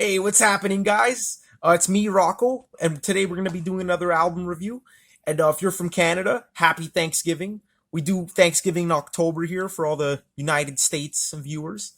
Hey, what's happening, guys? It's me, Rocco, and today we're going to be doing another album review. And if you're from Canada, happy Thanksgiving. We do Thanksgiving in October here for all the United States viewers.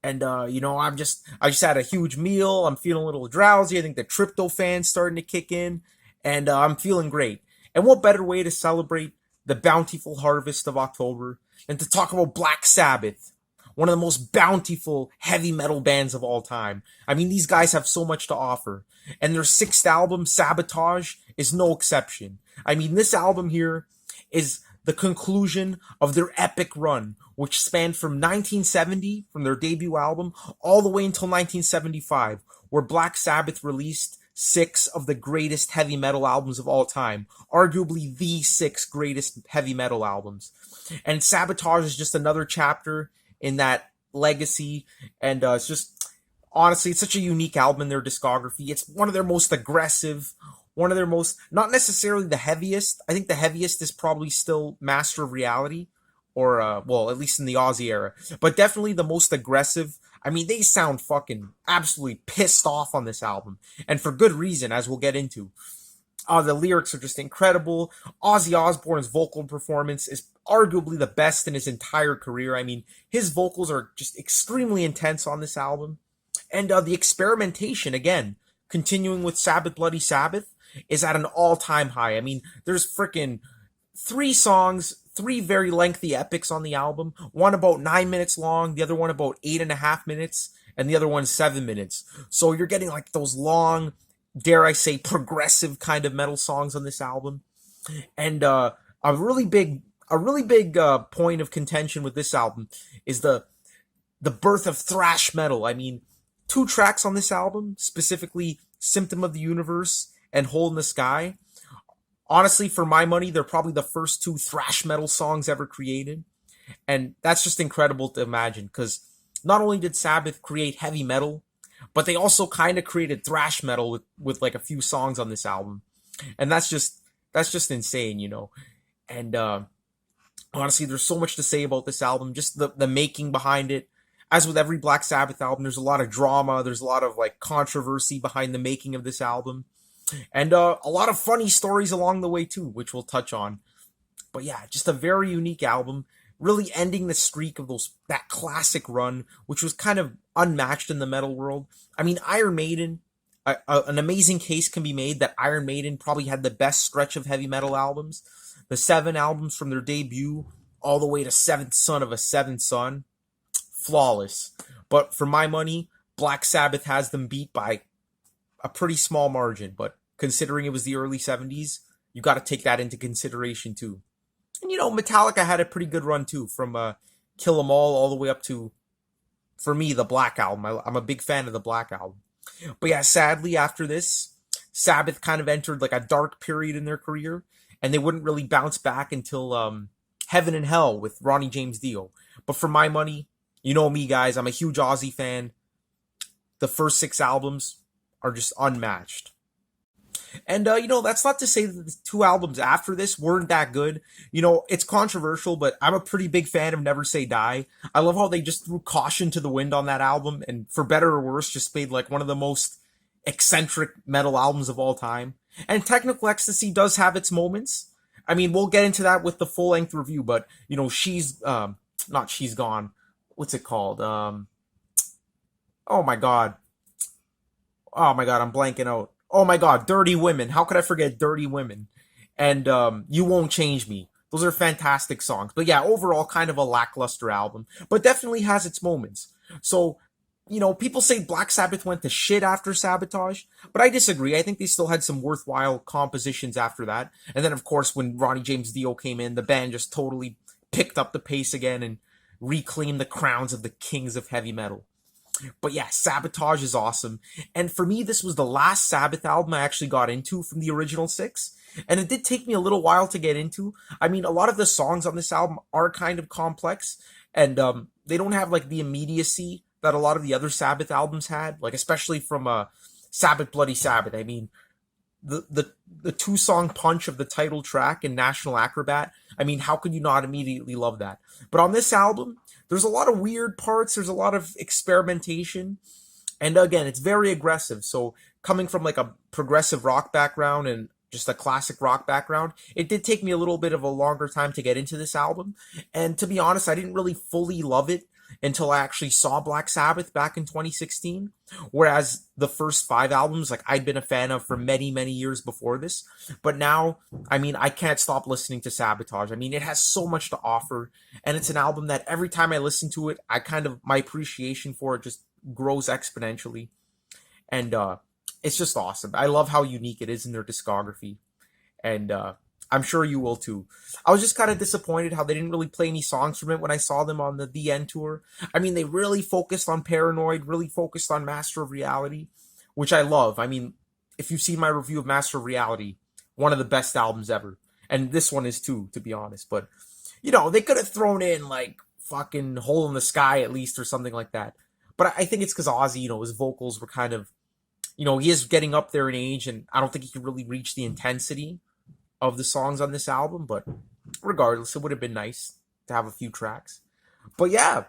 And I just had a huge meal. I'm feeling a little drowsy. I think the tryptophan's starting to kick in, and I'm feeling great. And what better way to celebrate the bountiful harvest of October than to talk about Black Sabbath, one of the most bountiful heavy metal bands of all time. I mean, these guys have so much to offer. And their sixth album, Sabotage, is no exception. I mean, this album here is the conclusion of their epic run, which spanned from 1970, from their debut album, all the way until 1975, where Black Sabbath released six of the greatest heavy metal albums of all time, arguably the six greatest heavy metal albums. And Sabotage is just another chapter in that legacy, and it's just honestly, it's such a unique album in their discography. It's one of their most aggressive, one of their most, not necessarily the heaviest. I think the heaviest is probably still Master of Reality, or well, at least in the Aussie era, but definitely the most aggressive. I mean, they sound fucking absolutely pissed off on this album, and for good reason, as we'll get into. The lyrics are just incredible. Ozzy Osbourne's vocal performance is arguably the best in his entire career. I mean, his vocals are just extremely intense on this album. And the experimentation, again, continuing with Sabbath Bloody Sabbath, is at an all-time high. I mean, there's freaking three songs, three very lengthy epics on the album. One about 9 minutes long, the other one about 8.5 minutes, and the other one 7 minutes. So you're getting like those long, dare I say, progressive kind of metal songs on this album. And a really big point of contention with this album is the birth of thrash metal. I mean, two tracks on this album, specifically Symptom of the Universe and Hole in the Sky. Honestly, for my money, they're probably the first two thrash metal songs ever created. And that's just incredible to imagine, because not only did Sabbath create heavy metal, but they also kind of created thrash metal with like a few songs on this album. And that's just insane, you know. And honestly, there's so much to say about this album, just the making behind it. As with every Black Sabbath album, there's a lot of drama, there's a lot of like controversy behind the making of this album. And a lot of funny stories along the way too, which we'll touch on. But yeah, just a very unique album, really ending the streak of that classic run, which was kind of unmatched in the metal world. I mean, Iron Maiden, an amazing case can be made that Iron Maiden probably had the best stretch of heavy metal albums. The 7 albums from their debut all the way to Seventh Son of a Seventh Son, flawless. But for my money, Black Sabbath has them beat by a pretty small margin. But considering it was the early 70s, you got to take that into consideration too. And you know, Metallica had a pretty good run too, from Kill 'Em all the way up to, for me, the Black Album. I'm a big fan of the Black Album. But yeah, sadly, after this, Sabbath kind of entered like a dark period in their career, and they wouldn't really bounce back until Heaven and Hell with Ronnie James Dio. But for my money, you know me, guys, I'm a huge Ozzy fan. The first 6 albums are just unmatched. And, that's not to say that the 2 albums after this weren't that good. You know, it's controversial, but I'm a pretty big fan of Never Say Die. I love how they just threw caution to the wind on that album, and for better or worse, just made like one of the most eccentric metal albums of all time. And Technical Ecstasy does have its moments. I mean, we'll get into that with the full-length review, but, you know, not She's Gone. What's it called? Oh my god. Oh my god, I'm blanking out. Oh my god, Dirty Women. How could I forget Dirty Women? And You Won't Change Me. Those are fantastic songs. But yeah, overall, kind of a lackluster album, but definitely has its moments. So, you know, people say Black Sabbath went to shit after Sabotage, but I disagree. I think they still had some worthwhile compositions after that. And then, of course, when Ronnie James Dio came in, the band just totally picked up the pace again and reclaimed the crowns of the kings of heavy metal. But yeah, Sabotage is awesome. And for me, this was the last Sabbath album I actually got into from the original 6. And it did take me a little while to get into. I mean, a lot of the songs on this album are kind of complex, and they don't have like the immediacy that a lot of the other Sabbath albums had, like especially from Sabbath Bloody Sabbath. I mean, the 2-song punch of the title track and National Acrobat. I mean, how could you not immediately love that? But on this album, there's a lot of weird parts. There's a lot of experimentation. And again, it's very aggressive. So coming from like a progressive rock background and just a classic rock background, it did take me a little bit of a longer time to get into this album. And to be honest, I didn't really fully love it until I actually saw Black Sabbath back in 2016. Whereas the first five albums, like I'd been a fan of for many, many years before this. But now, I mean, I can't stop listening to Sabotage. I mean, it has so much to offer. And it's an album that every time I listen to it, my appreciation for it just grows exponentially. And it's just awesome. I love how unique it is in their discography. And I'm sure you will too. I was just kind of disappointed how they didn't really play any songs from it when I saw them on the End tour. I mean, they really focused on Paranoid, really focused on Master of Reality, which I love. I mean, if you've seen my review of Master of Reality, one of the best albums ever. And this one is too, to be honest. But, they could have thrown in like fucking Hole in the Sky at least or something like that. But I think it's because Ozzy, his vocals were kind of, he is getting up there in age, and I don't think he could really reach the intensity of the songs on this album. But regardless, it would have been nice to have a few tracks. But yeah,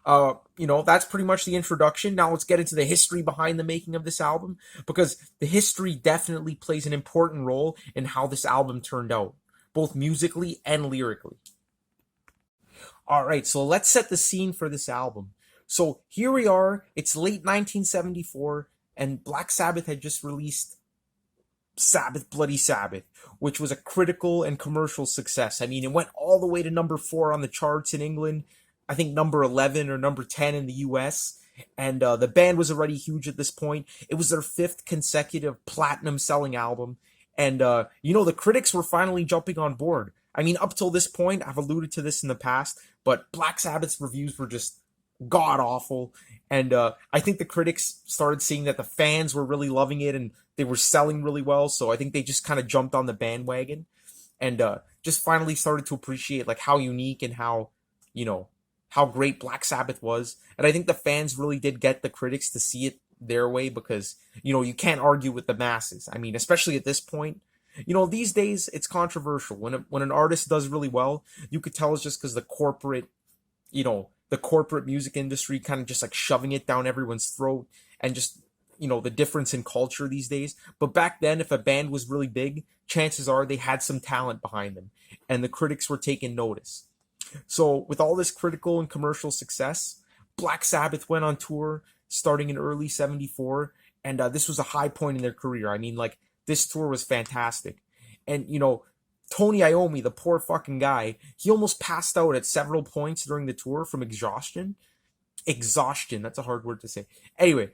that's pretty much the introduction. Now let's get into the history behind the making of this album, because the history definitely plays an important role in how this album turned out, both musically and lyrically. All right, so let's set the scene for this album. So here we are, it's late 1974, and Black Sabbath had just released Sabbath Bloody Sabbath, which was a critical and commercial success. I mean, it went all the way to number 4 on the charts in England, I think number 11 or number 10 in the US, and the band was already huge at this point. It was their 5th consecutive platinum selling album, and the critics were finally jumping on board. I mean, up till this point, I've alluded to this in the past, but Black Sabbath's reviews were just god awful, and I think the critics started seeing that the fans were really loving it and they were selling really well, so I think they just kind of jumped on the bandwagon and just finally started to appreciate like how unique and how great Black Sabbath was. And I think the fans really did get the critics to see it their way, because you can't argue with the masses. I mean, especially at this point, these days it's controversial when an artist does really well. You could tell it's just because the corporate music industry kind of just like shoving it down everyone's throat, and just the difference in culture these days. But back then, if a band was really big, chances are they had some talent behind them, and the critics were taking notice. So with all this critical and commercial success, Black Sabbath went on tour starting in early 74, and this was a high point in their career. I mean, like, this tour was fantastic. And Tony Iommi, the poor fucking guy, he almost passed out at several points during the tour from exhaustion. Exhaustion, that's a hard word to say. Anyway,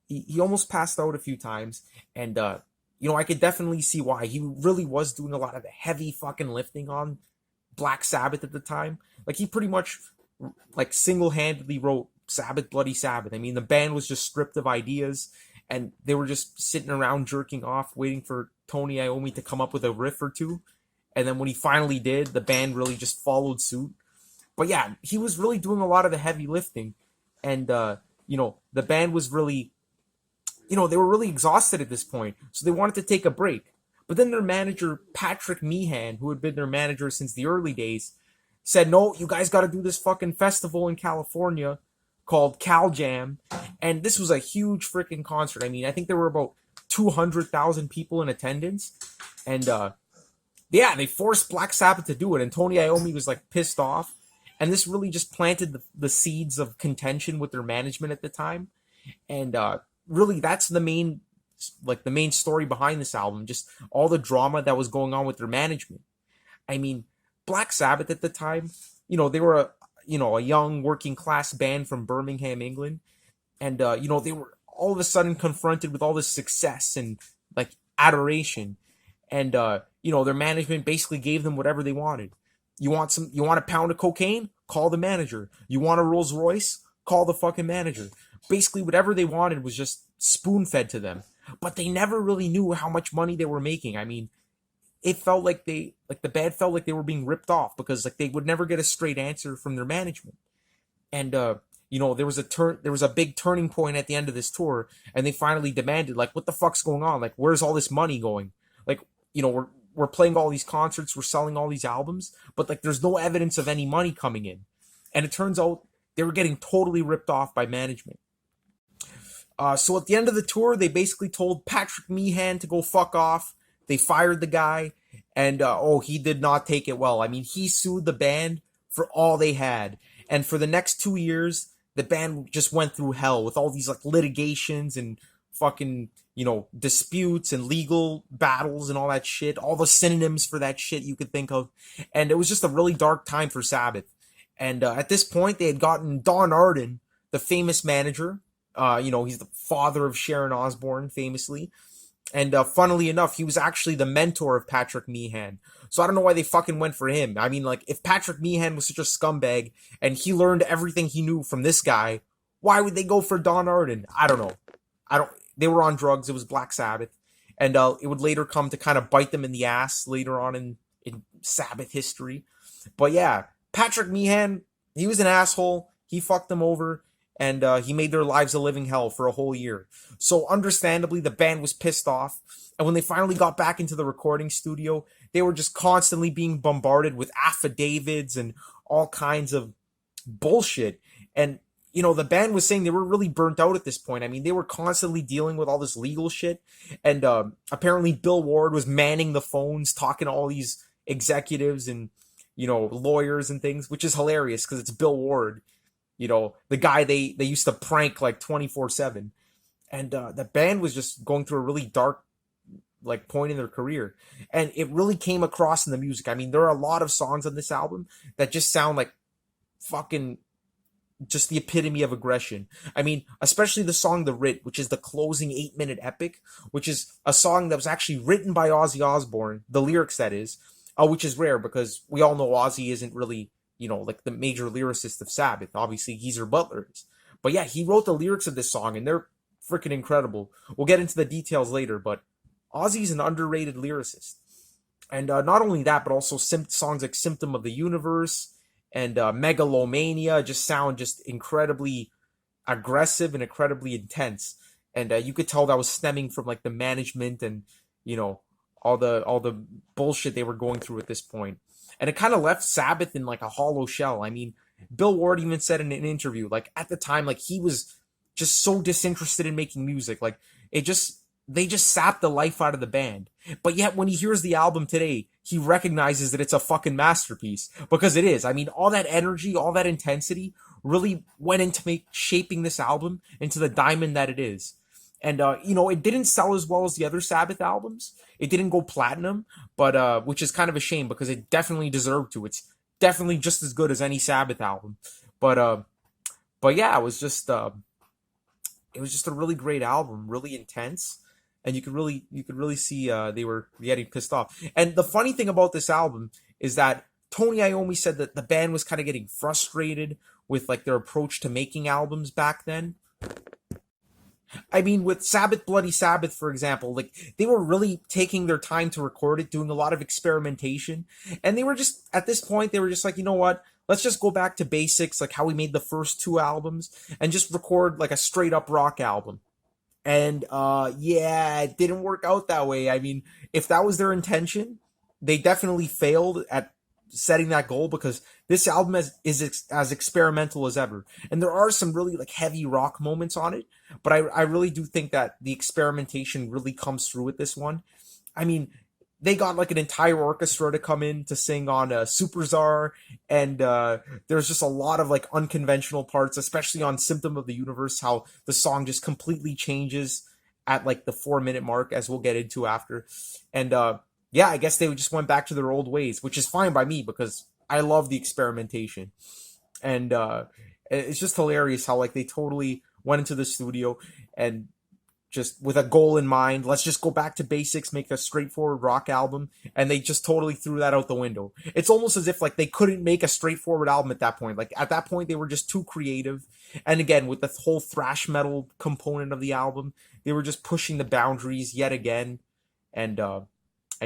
he almost passed out a few times, and I could definitely see why. He really was doing a lot of the heavy fucking lifting on Black Sabbath at the time. Like, he pretty much like single-handedly wrote Sabbath Bloody Sabbath. I mean, the band was just stripped of ideas, and they were just sitting around jerking off, waiting for Tony Iommi to come up with a riff or two. And then when he finally did, the band really just followed suit. But yeah, he was really doing a lot of the heavy lifting. And, the band was really, they were really exhausted at this point. So they wanted to take a break. But then their manager, Patrick Meehan, who had been their manager since the early days, said, no, you guys got to do this fucking festival in California called Cal Jam. And this was a huge freaking concert. I mean, I think there were about 200,000 people in attendance. And, they forced Black Sabbath to do it, and Tony Iommi was like pissed off, and this really just planted the seeds of contention with their management at the time, and really that's the main story behind this album, just all the drama that was going on with their management. I mean, Black Sabbath at the time, they were a young working class band from Birmingham, England, and they were all of a sudden confronted with all this success and like adoration. And, their management basically gave them whatever they wanted. You want a pound of cocaine? Call the manager. You want a Rolls Royce? Call the fucking manager. Basically, whatever they wanted was just spoon-fed to them. But they never really knew how much money they were making. I mean, it felt like the band felt like they were being ripped off, because like they would never get a straight answer from their management. And, there was a big turning point at the end of this tour, and they finally demanded, like, what the fuck's going on? Like, where's all this money going? Like, we're playing all these concerts, we're selling all these albums, but like there's no evidence of any money coming in. And it turns out they were getting totally ripped off by management. So at the end of the tour, they basically told Patrick Meehan to go fuck off. They fired the guy, and he did not take it well. I mean, he sued the band for all they had, and for the next 2 years, the band just went through hell with all these like litigations and fucking disputes and legal battles and all that shit. All the synonyms for that shit you could think of, and it was just a really dark time for Sabbath. And at this point, they had gotten Don Arden, the famous manager. He's the father of Sharon Osbourne, famously. And funnily enough, he was actually the mentor of Patrick Meehan. So I don't know why they fucking went for him. I mean, like, if Patrick Meehan was such a scumbag and he learned everything he knew from this guy, why would they go for Don Arden? I don't know. They were on drugs. It was Black Sabbath. And it would later come to kind of bite them in the ass later on in Sabbath history. But yeah, Patrick Meehan, he was an asshole. He fucked them over. And he made their lives a living hell for a whole year. So understandably, the band was pissed off. And when they finally got back into the recording studio, they were just constantly being bombarded with affidavits and all kinds of bullshit. And, the band was saying they were really burnt out at this point. I mean, they were constantly dealing with all this legal shit. And apparently Bill Ward was manning the phones, talking to all these executives and, lawyers and things, which is hilarious because it's Bill Ward. The guy they used to prank like 24/7. And the band was just going through a really dark like point in their career. And it really came across in the music. I mean, there are a lot of songs on this album that just sound like fucking just the epitome of aggression. I mean, especially the song The Writ, which is the closing 8-minute epic, which is a song that was actually written by Ozzy Osbourne, the lyrics that is, which is rare because we all know Ozzy isn't really like the major lyricist of Sabbath. Obviously, Geezer Butler is. But yeah, he wrote the lyrics of this song, and they're freaking incredible. We'll get into the details later, but Ozzy's an underrated lyricist. And not only that, but also songs like Symptom of the Universe and Megalomania just sound just incredibly aggressive and incredibly intense. And you could tell that was stemming from like the management and, all the bullshit they were going through at this point. And it kind of left Sabbath in like a hollow shell. I mean, Bill Ward even said in an interview, like at the time, like he was just so disinterested in making music. Like they just sapped the life out of the band. But yet when he hears the album today, he recognizes that it's a fucking masterpiece because it is. I mean, all that energy, all that intensity really went into shaping this album into the diamond that it is. And, it didn't sell as well as the other Sabbath albums. It didn't go platinum, but which is kind of a shame because it definitely deserved to. It's definitely just as good as any Sabbath album. But yeah, it was just a really great album, really intense, and you could really see they were getting pissed off. And the funny thing about this album is that Tony Iommi said that the band was kind of getting frustrated with like their approach to making albums back then. I mean, with Sabbath Bloody Sabbath, for example, like they were really taking their time to record it, doing a lot of experimentation. And they were just, at this point, they were just like, you know what? Let's just go back to basics, like how we made the first 2 albums, and just record like a straight up rock album. And yeah, it didn't work out that way. I mean, if that was their intention, they definitely failed at setting that goal because this album is as experimental as ever. And there are some really like heavy rock moments on it, but I really do think that the experimentation really comes through with this one. I mean, they got like an entire orchestra to come in to sing on Supertzar, and there's just a lot of like unconventional parts, especially on Symptom of the Universe, how the song just completely changes at like the 4-minute mark, as we'll get into after. And yeah, I guess they just went back to their old ways, which is fine by me because I love the experimentation. And it's just hilarious how like they totally went into the studio and just with a goal in mind, let's just go back to basics, make a straightforward rock album, and they just totally threw that out the window. It's almost as if like they couldn't make a straightforward album at that point. Like at that point they were just too creative. And again, with the whole thrash metal component of the album, they were just pushing the boundaries yet again. And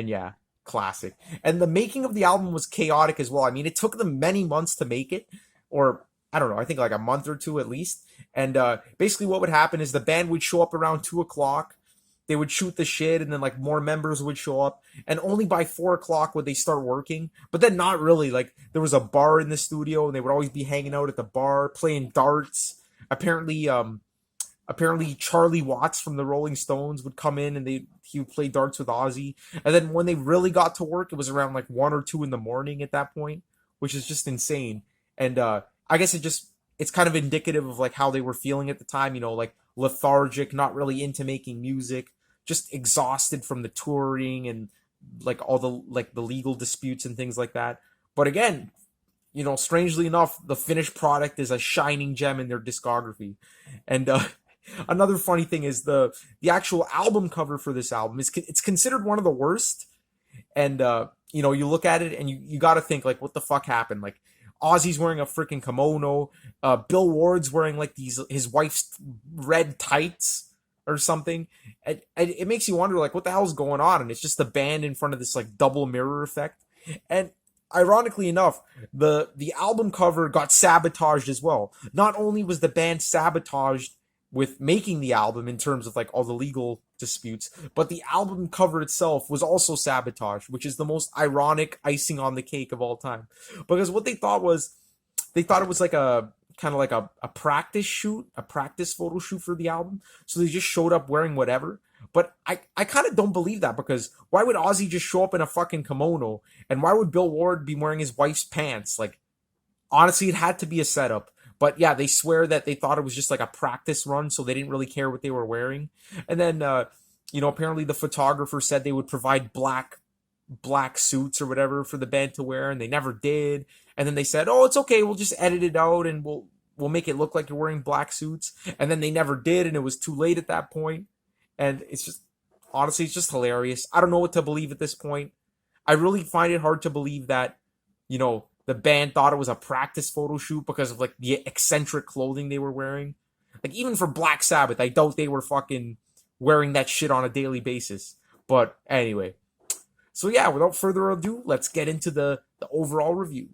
yeah, classic. And the making of the album was chaotic as well. I mean, it took them many months to make it, or I don't know, I think like a month or two at least. And basically what would happen is the band would show up around 2:00. They would shoot the shit, and then like more members would show up. And only by 4:00 would they start working. But then not really. Like there was a bar in the studio, and they would always be hanging out at the bar, playing darts. Apparently, Apparently, Charlie Watts from the Rolling Stones would come in and he would play darts with Ozzy. And then when they really got to work, it was around like 1 or 2 in the morning at that point, which is just insane. And I guess it's kind of indicative of like how they were feeling at the time. Like lethargic, not really into making music, just exhausted from the touring and like all the legal disputes and things like that. But again, strangely enough, the finished product is a shining gem in their discography. And another funny thing is the actual album cover for this album it's considered one of the worst. And you look at it and you got to think like, what the fuck happened? Like Ozzy's wearing a freaking kimono. Bill Ward's wearing like his wife's red tights or something. And it makes you wonder like, what the hell's going on? And it's just the band in front of this like double mirror effect. And ironically enough, the album cover got sabotaged as well. Not only was the band sabotaged with making the album in terms of like all the legal disputes, but the album cover itself was also sabotaged, which is the most ironic icing on the cake of all time. Because what they thought it was like a kind of like a practice shoot, a practice photo shoot for the album. So they just showed up wearing whatever. But I kind of don't believe that, because why would Ozzy just show up in a fucking kimono? And why would Bill Ward be wearing his wife's pants? Like, honestly, it had to be a setup. But yeah, they swear that they thought it was just like a practice run, so they didn't really care what they were wearing. And then, apparently the photographer said they would provide black suits or whatever for the band to wear, and they never did. And then they said, "Oh, it's okay, we'll just edit it out and we'll make it look like you're wearing black suits." And then they never did, and it was too late at that point. And it's just, honestly, it's just hilarious. I don't know what to believe at this point. I really find it hard to believe that, the band thought it was a practice photo shoot because of like the eccentric clothing they were wearing. Like even for Black Sabbath, I doubt they were fucking wearing that shit on a daily basis. But anyway. So yeah, without further ado, let's get into the overall review.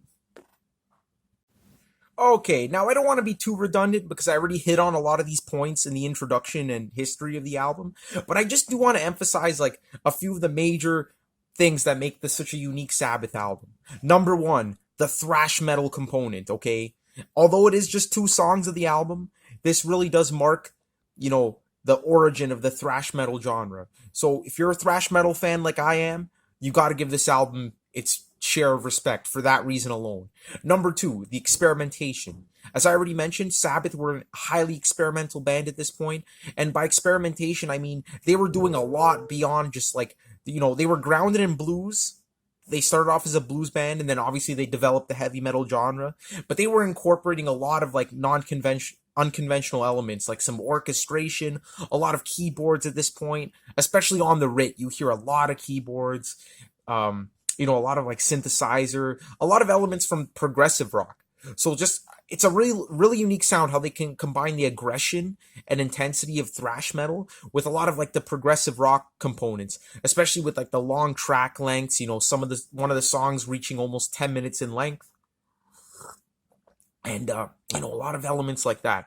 Okay, now I don't want to be too redundant because I already hit on a lot of these points in the introduction and history of the album, but I just do want to emphasize like a few of the major things that make this such a unique Sabbath album. Number one, the thrash metal component, okay? Although it is just 2 songs of the album, this really does mark, the origin of the thrash metal genre. So if you're a thrash metal fan like I am, you got to give this album its share of respect for that reason alone. Number 2, the experimentation. As I already mentioned, Sabbath were a highly experimental band at this point, and by experimentation, I mean they were doing a lot beyond just like, they were grounded in blues. They started off as a blues band, and then obviously they developed the heavy metal genre, but they were incorporating a lot of like unconventional elements, like some orchestration, a lot of keyboards at this point, especially on the Writ. You hear a lot of keyboards, a lot of like synthesizer, a lot of elements from progressive rock. So it's a really, really unique sound how they can combine the aggression and intensity of thrash metal with a lot of like the progressive rock components, especially with like the long track lengths, one of the songs reaching almost 10 minutes in length. And, a lot of elements like that.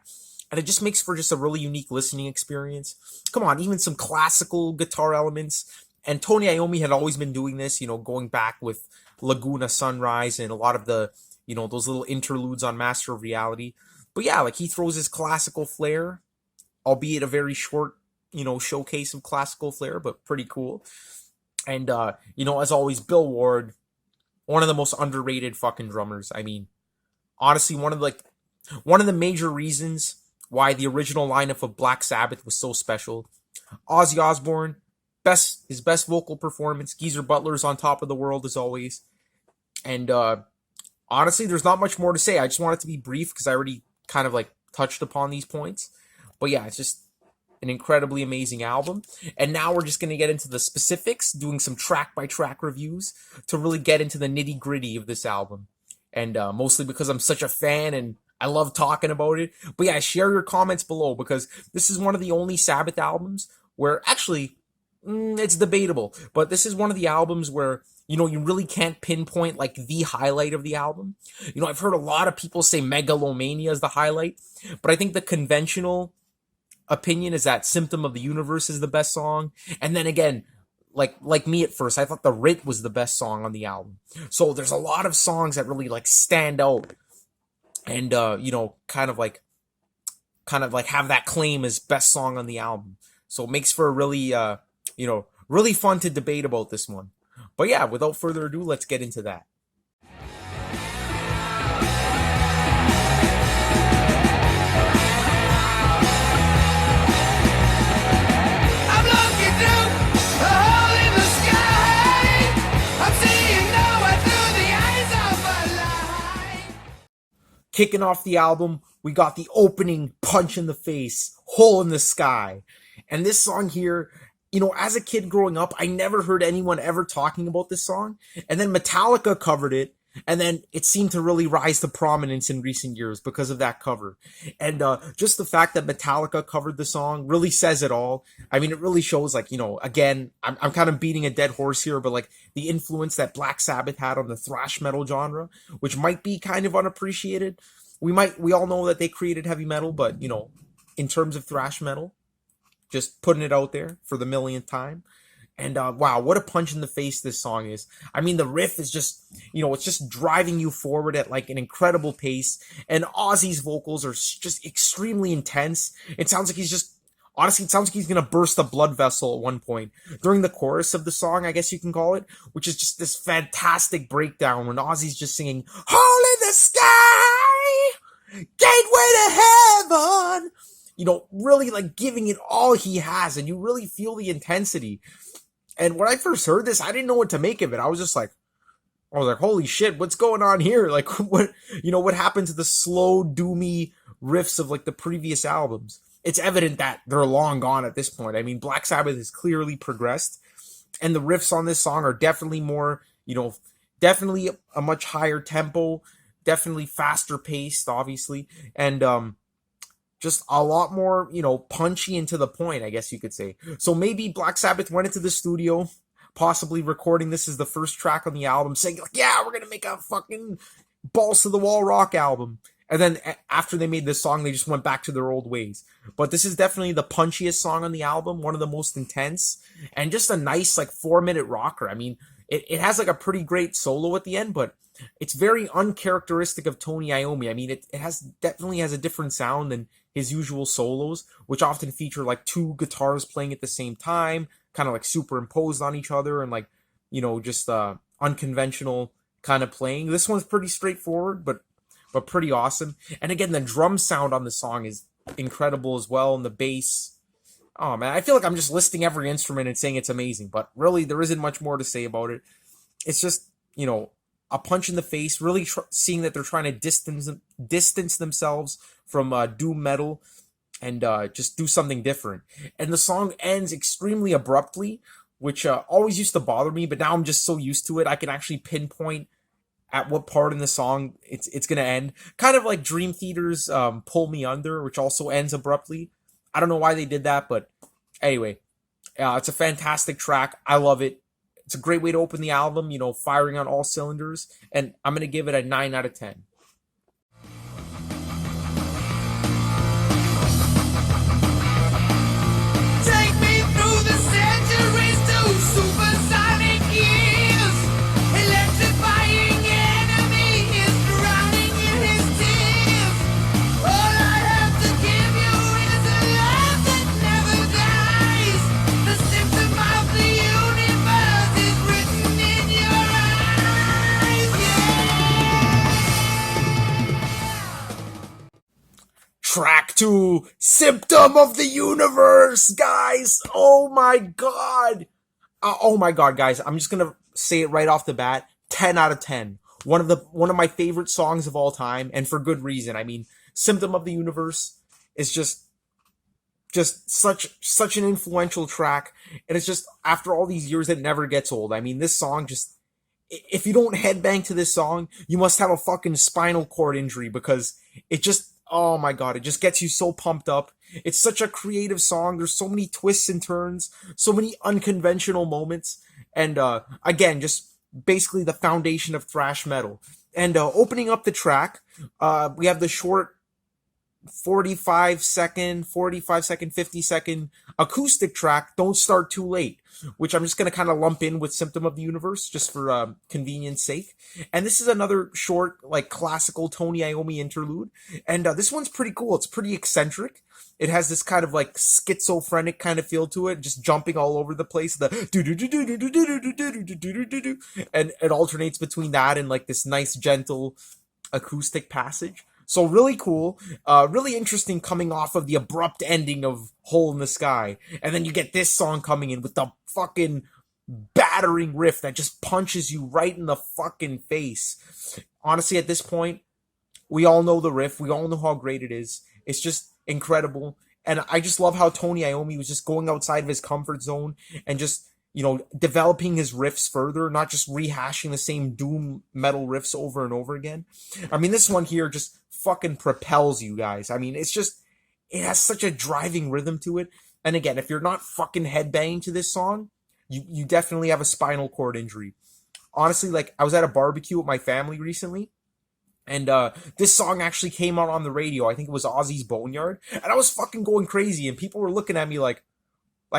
And it just makes for just a really unique listening experience. Come on, even some classical guitar elements. And Tony Iommi had always been doing this, going back with Laguna Sunrise and a lot of the, those little interludes on Master of Reality. But yeah, like he throws his classical flair, albeit a very short, showcase of classical flair, but pretty cool. And, as always, Bill Ward, one of the most underrated fucking drummers. I mean, honestly, one of the major reasons why the original lineup of Black Sabbath was so special. Ozzy Osbourne, his best vocal performance. Geezer Butler's on top of the world as always. And honestly, there's not much more to say. I just want it to be brief because I already kind of like touched upon these points. But yeah, it's just an incredibly amazing album. And now we're just going to get into the specifics, doing some track by track reviews to really get into the nitty gritty of this album. And mostly because I'm such a fan and I love talking about it. But yeah, share your comments below because this is one of the only Sabbath albums where actually it's debatable, but this is one of the albums where, you really can't pinpoint like the highlight of the album. I've heard a lot of people say Megalomania is the highlight, but I think the conventional opinion is that Symptom of the Universe is the best song. And then again, like me at first, I thought the Writ was the best song on the album. So there's a lot of songs that really like stand out and, kind of kind of like have that claim as best song on the album. So it makes for a really, really fun to debate about this one. But yeah, without further ado, let's get into that. Kicking off the album, we got the opening punch in the face, hole in the sky. And this song here, as a kid growing up, I never heard anyone ever talking about this song. And then Metallica covered it. And then it seemed to really rise to prominence in recent years because of that cover. And just the fact that Metallica covered the song really says it all. I mean, it really shows, like, again, I'm kind of beating a dead horse here, but like the influence that Black Sabbath had on the thrash metal genre, which might be kind of unappreciated. We all know that they created heavy metal, but, in terms of thrash metal, just putting it out there for the millionth time. And wow, what a punch in the face this song is. I mean, the riff is just, it's just driving you forward at like an incredible pace. And Ozzy's vocals are just extremely intense. It sounds like honestly, it sounds like he's going to burst a blood vessel at one point. During the chorus of the song, I guess you can call it, which is just this fantastic breakdown when Ozzy's just singing, "Hole in the sky, gateway to heaven." Really like giving it all he has, and you really feel the intensity. And when I first heard this, I didn't know what to make of it. I was like, holy shit, what's going on here? Like, what happened to the slow, doomy riffs of like the previous albums? It's evident that they're long gone at this point. I mean, Black Sabbath has clearly progressed, and the riffs on this song are definitely more, definitely a much higher tempo, definitely faster paced, obviously, and just a lot more, punchy and to the point, I guess you could say. So maybe Black Sabbath went into the studio, possibly recording this as the first track on the album, saying, like, yeah, we're going to make a fucking balls to the wall rock album. And then after they made this song, they just went back to their old ways. But this is definitely the punchiest song on the album, one of the most intense, and just a nice, like, 4-minute rocker. I mean, it has, like, a pretty great solo at the end, but it's very uncharacteristic of Tony Iommi. I mean, it definitely has a different sound than his usual solos, which often feature like two guitars playing at the same time, kind of like superimposed on each other, and like, just unconventional kind of playing. This one's pretty straightforward, but pretty awesome. And again, the drum sound on the song is incredible as well, and the bass. Oh man, I feel like I'm just listing every instrument and saying it's amazing, but really there isn't much more to say about it. It's just, a punch in the face, really seeing that they're trying to distance themselves from doom metal and just do something different. And the song ends extremely abruptly, which always used to bother me, but now I'm just so used to it, I can actually pinpoint at what part in the song it's going to end. Kind of like Dream Theater's Pull Me Under, which also ends abruptly. I don't know why they did that, but anyway, it's a fantastic track. I love it. It's a great way to open the album, firing on all cylinders. And I'm going to give it a 9 out of 10. Take me through the centuries to supersonic years. Electrifying enemies drowning in his tears. All I have to give you is a love that never dies. The symptom of the universe is written in your eyes. Track 2, Symptom of the Universe, guys. Oh my god. Oh my god, guys. I'm just gonna say it right off the bat. 10 out of 10. One of my favorite songs of all time, and for good reason. I mean, Symptom of the Universe is just such an influential track, and it's just, after all these years, it never gets old. I mean, this song just, if you don't headbang to this song, you must have a fucking spinal cord injury, because it just, oh my god, it just gets you so pumped up. It's such a creative song. There's so many twists and turns, so many unconventional moments, and again, just basically the foundation of thrash metal. And opening up the track, we have the short 45 second, 50-second acoustic track, Don't Start Too Late, which I'm just going to kind of lump in with Symptom of the Universe just for convenience sake. And this is another short, like classical Tony Iommi interlude. And this one's pretty cool. It's pretty eccentric. It has this kind of like schizophrenic kind of feel to it, just jumping all over the place. The do do do do do do do do do do do do do, and it alternates between that and like this nice gentle acoustic passage. So really cool, really interesting coming off of the abrupt ending of Hole in the Sky. And then you get this song coming in with the fucking battering riff that just punches you right in the fucking face. Honestly, at this point, we all know the riff. We all know how great it is. It's just incredible. And I just love how Tony Iommi was just going outside of his comfort zone and just, developing his riffs further, not just rehashing the same doom metal riffs over and over again. I mean, this one here just fucking propels you guys. I mean, it has such a driving rhythm to it. And again, if you're not fucking headbanging to this song, you definitely have a spinal cord injury. Honestly, like, I was at a barbecue with my family recently, and this song actually came out on the radio. I think it was Ozzy's Boneyard, and I was fucking going crazy, and people were looking at me like,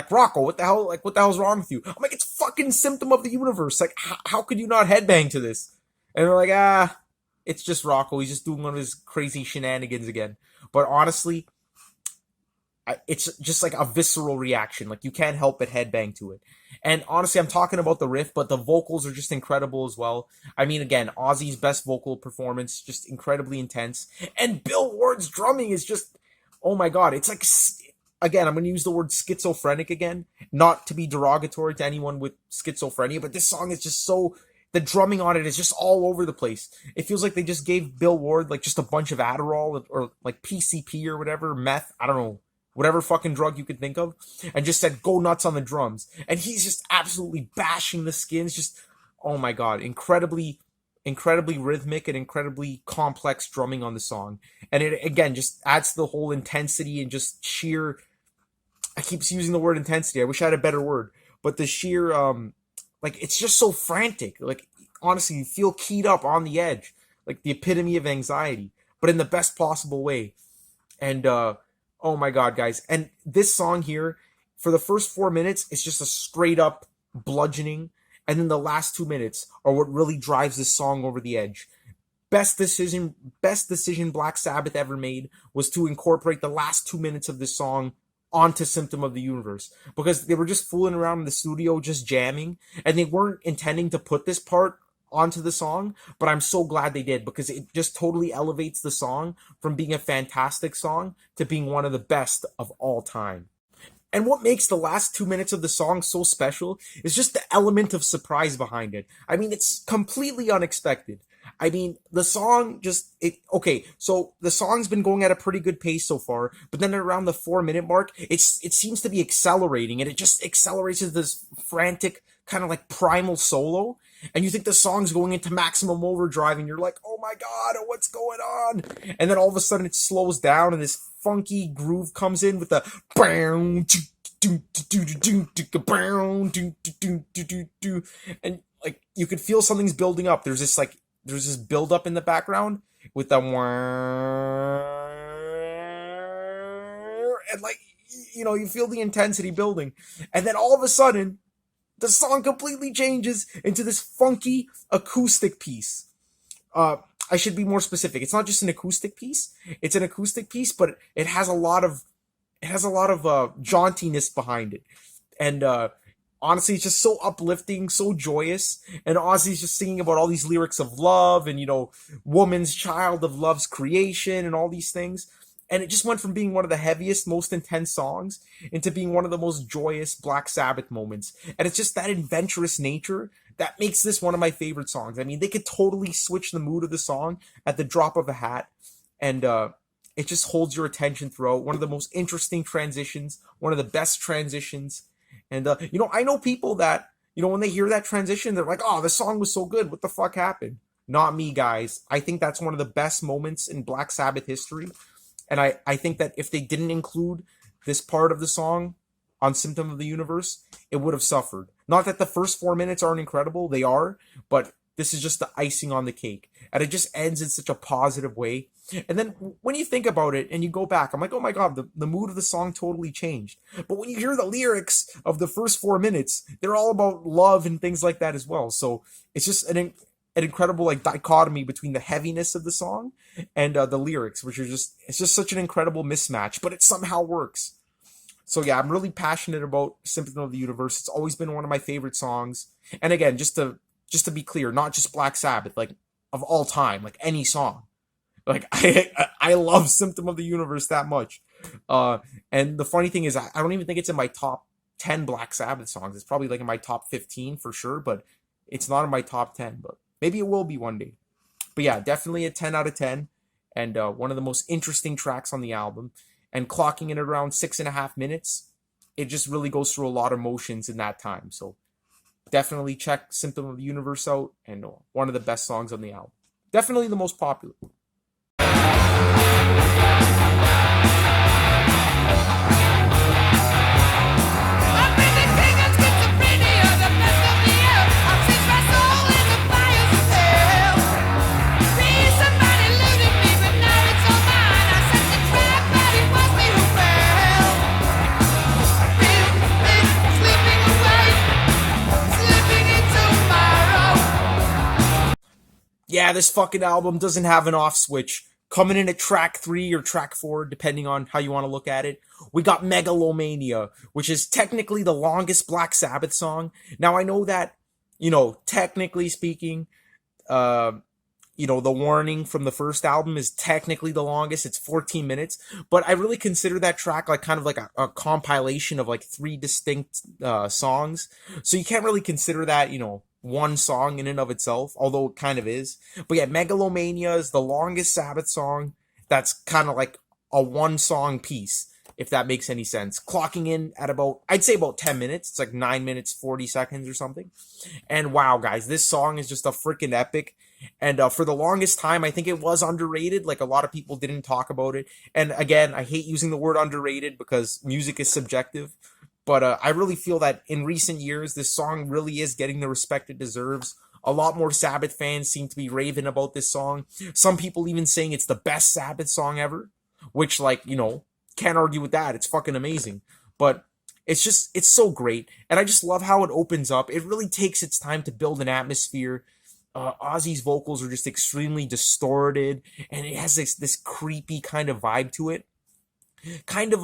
Rocco, what the hell? Like, what the hell's wrong with you? I'm like, it's fucking Symptom of the Universe. Like, how could you not headbang to this? And they're like, it's just Rocco. He's just doing one of his crazy shenanigans again. But honestly, it's just like a visceral reaction. Like, you can't help but headbang to it. And honestly, I'm talking about the riff, but the vocals are just incredible as well. I mean, again, Ozzy's best vocal performance, just incredibly intense. And Bill Ward's drumming is just, oh my god, it's like, again, I'm going to use the word schizophrenic again, not to be derogatory to anyone with schizophrenia, but this song is just so, the drumming on it is just all over the place. It feels like they just gave Bill Ward like just a bunch of Adderall or like PCP or whatever, meth, I don't know, whatever fucking drug you could think of, and just said, go nuts on the drums. And he's just absolutely bashing the skins, just, oh my god, incredibly rhythmic and incredibly complex drumming on the song. And it, again, just adds to the whole intensity and just sheer, I keep using the word intensity. I wish I had a better word, but the sheer, like, it's just so frantic. Like, honestly, you feel keyed up on the edge, like the epitome of anxiety, but in the best possible way. And, oh my god, guys. And this song here, for the first 4 minutes, it's just a straight up bludgeoning. And then the last 2 minutes are what really drives this song over the edge. Best decision Black Sabbath ever made was to incorporate the last 2 minutes of this song onto Symptom of the Universe, because they were just fooling around in the studio, just jamming, and they weren't intending to put this part onto the song, but I'm so glad they did, because it just totally elevates the song from being a fantastic song to being one of the best of all time. And what makes the last 2 minutes of the song so special is just the element of surprise behind it. I mean, it's completely unexpected. I mean, the song okay, so the song's been going at a pretty good pace so far, but then around the 4 minute mark, it seems to be accelerating, and it just accelerates to this frantic, kind of like primal solo, and you think the song's going into maximum overdrive, and you're like, oh my god, what's going on? And then all of a sudden it slows down, and this funky groove comes in with the and like you could feel something's building up. There's this build up in the background with the and like, you feel the intensity building, and then all of a sudden the song completely changes into this funky acoustic piece. I should be more specific. It's not just an acoustic piece. It's an acoustic piece, but it has a lot of jauntiness behind it. And honestly, it's just so uplifting, so joyous. And Ozzy's just singing about all these lyrics of love and, woman's child of love's creation and all these things. And it just went from being one of the heaviest, most intense songs into being one of the most joyous Black Sabbath moments. And it's just that adventurous nature that makes this one of my favorite songs. I mean, they could totally switch the mood of the song at the drop of a hat. And it just holds your attention throughout. One of the most interesting transitions, one of the best transitions. And, I know people that, when they hear that transition, they're like, oh, the song was so good. What the fuck happened? Not me, guys. I think that's one of the best moments in Black Sabbath history. And I think that if they didn't include this part of the song on Symptom of the Universe, it would have suffered. Not that the first 4 minutes aren't incredible. They are. But this is just the icing on the cake. And it just ends in such a positive way. And then when you think about it and you go back, I'm like, oh my God, the mood of the song totally changed. But when you hear the lyrics of the first 4 minutes, they're all about love and things like that as well. So it's just an incredible like dichotomy between the heaviness of the song and the lyrics, which are it's just such an incredible mismatch, but it somehow works. So yeah, I'm really passionate about Symptom of the Universe. It's always been one of my favorite songs. And again, just to be clear, not just Black Sabbath, like of all time, like any song. Like I love Symptom of the Universe that much. And the funny thing is I don't even think it's in my top 10 Black Sabbath songs. It's probably like in my top 15 for sure, but it's not in my top 10, but maybe it will be one day. But yeah, definitely a 10 out of 10 and one of the most interesting tracks on the album. And clocking in at around 6.5 minutes, it just really goes through a lot of motions in that time. So definitely check Symptom of the Universe out, and one of the best songs on the album. Definitely the most popular. I've been the king of schizophrenia, the best of the earth. I've changed my soul in the fires of hell. Please, somebody looted me, but now it's all mine. I set the trap, but it was me who fell. Been slipping away, slipping into tomorrow. Yeah, this fucking album doesn't have an off switch. Coming in at track 3 or track 4, depending on how you want to look at it, we got Megalomania, which is technically the longest Black Sabbath song. Now, I know that, technically speaking, the Warning from the first album is technically the longest. It's 14 minutes. But I really consider that track like kind of like a compilation of like 3 distinct songs. So you can't really consider that, one song in and of itself, although it kind of is. But yeah, Megalomania is the longest Sabbath song that's kind of like a one song piece, if that makes any sense. Clocking in at I'd say about 10 minutes. It's like 9 minutes, 40 seconds or something. And wow, guys, this song is just a freaking epic. And for the longest time, I think it was underrated. Like a lot of people didn't talk about it. And again, I hate using the word underrated because music is subjective. But I really feel that in recent years, this song really is getting the respect it deserves. A lot more Sabbath fans seem to be raving about this song. Some people even saying it's the best Sabbath song ever, which, can't argue with that. It's fucking amazing. But it's so great. And I just love how it opens up. It really takes its time to build an atmosphere. Ozzy's vocals are just extremely distorted, and it has this creepy kind of vibe to it. Kind of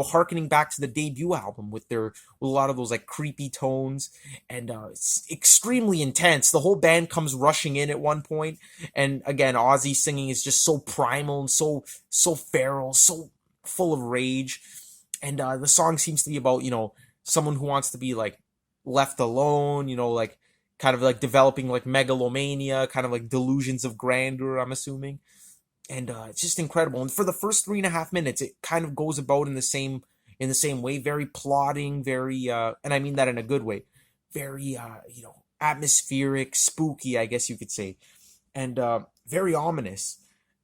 harkening back to the debut album with a lot of those like creepy tones, and it's extremely intense. The whole band comes rushing in at one point, and again, Ozzy singing is just so primal and so feral, so full of rage. And the song seems to be about someone who wants to be like left alone, like kind of like developing like megalomania, kind of like delusions of grandeur, I'm assuming. And it's just incredible. And for the first 3.5 minutes, it kind of goes about in the same way, very plotting, very and I mean that in a good way, very atmospheric, spooky, I guess you could say, and very ominous.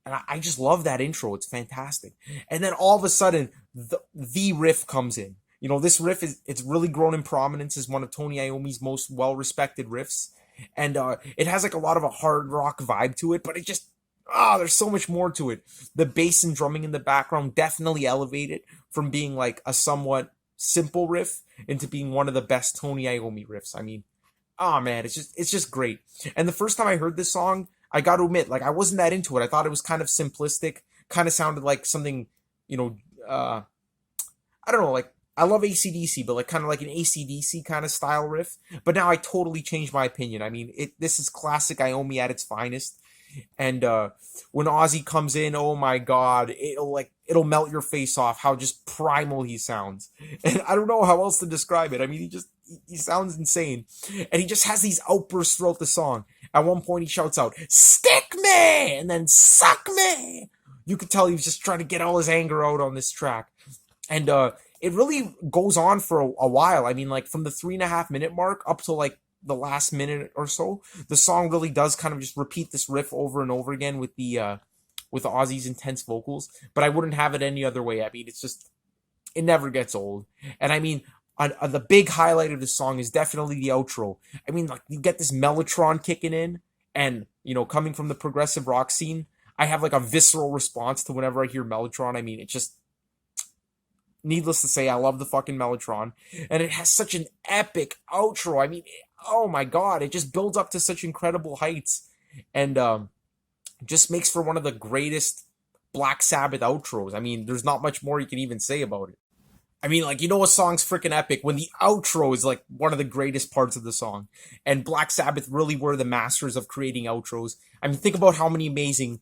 And I just love that intro. It's fantastic. And then all of a sudden, the riff comes in. This riff it's really grown in prominence as one of Tony Iommi's most well-respected riffs, and it has like a lot of a hard rock vibe to it, but it just there's so much more to it. The bass and drumming in the background definitely elevate it from being like a somewhat simple riff into being one of the best Tony Iommi riffs. I mean, man, it's just great. And the first time I heard this song, I got to admit, like I wasn't that into it. I thought it was kind of simplistic, kind of sounded like something, I don't know, like I love AC/DC, but like kind of like an AC/DC kind of style riff. But now I totally changed my opinion. I mean, this is classic Iommi at its finest. And when Ozzy comes in, oh my God, it'll melt your face off how just primal he sounds. And I don't know how else to describe it. I mean, he sounds insane. And he just has these outbursts throughout the song. At one point he shouts out, "Stick me!" and then "Suck me!" You could tell he was just trying to get all his anger out on this track. And it really goes on for a while. I mean, like from the 3.5 minute mark up to like the last minute or so, the song really does kind of just repeat this riff over and over again with Ozzy's intense vocals. But I wouldn't have it any other way. I mean, it never gets old. And I mean, the big highlight of the song is definitely the outro. I mean, like you get this Mellotron kicking in, And, coming from the progressive rock scene, I have like a visceral response to whenever I hear Mellotron. I mean, it just, needless to say, I love the fucking Mellotron. And it has such an epic outro. I mean, oh my god, it just builds up to such incredible heights. And just makes for one of the greatest Black Sabbath outros. I mean, there's not much more you can even say about it. I mean, like, a song's freaking epic when the outro is like one of the greatest parts of the song. And Black Sabbath really were the masters of creating outros. I mean, think about how many amazing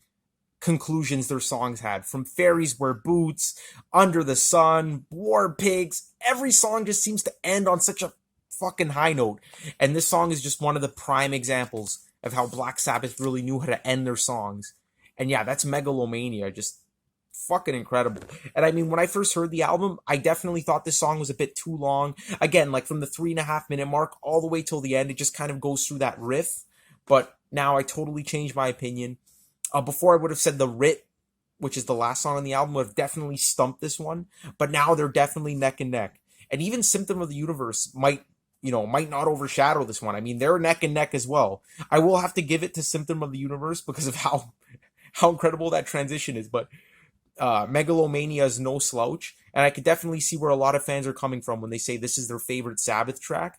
conclusions their songs had. From Fairies Wear Boots, Under the Sun, War Pigs. Every song just seems to end on such a fucking high note. And this song is just one of the prime examples of how Black Sabbath really knew how to end their songs. And yeah, that's Megalomania. Just fucking incredible. And I mean, when I first heard the album, I definitely thought this song was a bit too long. Again, like from the 3.5 minute mark all the way till the end, it just kind of goes through that riff. But now I totally changed my opinion. Before I would have said the Writ, which is the last song on the album, would have definitely stumped this one. But now they're definitely neck and neck. And even Symptom of the Universe might not overshadow this one. I mean, they're neck and neck as well. I will have to give it to Symptom of the Universe because of how incredible that transition is. But Megalomania is no slouch. And I could definitely see where a lot of fans are coming from when they say this is their favorite Sabbath track.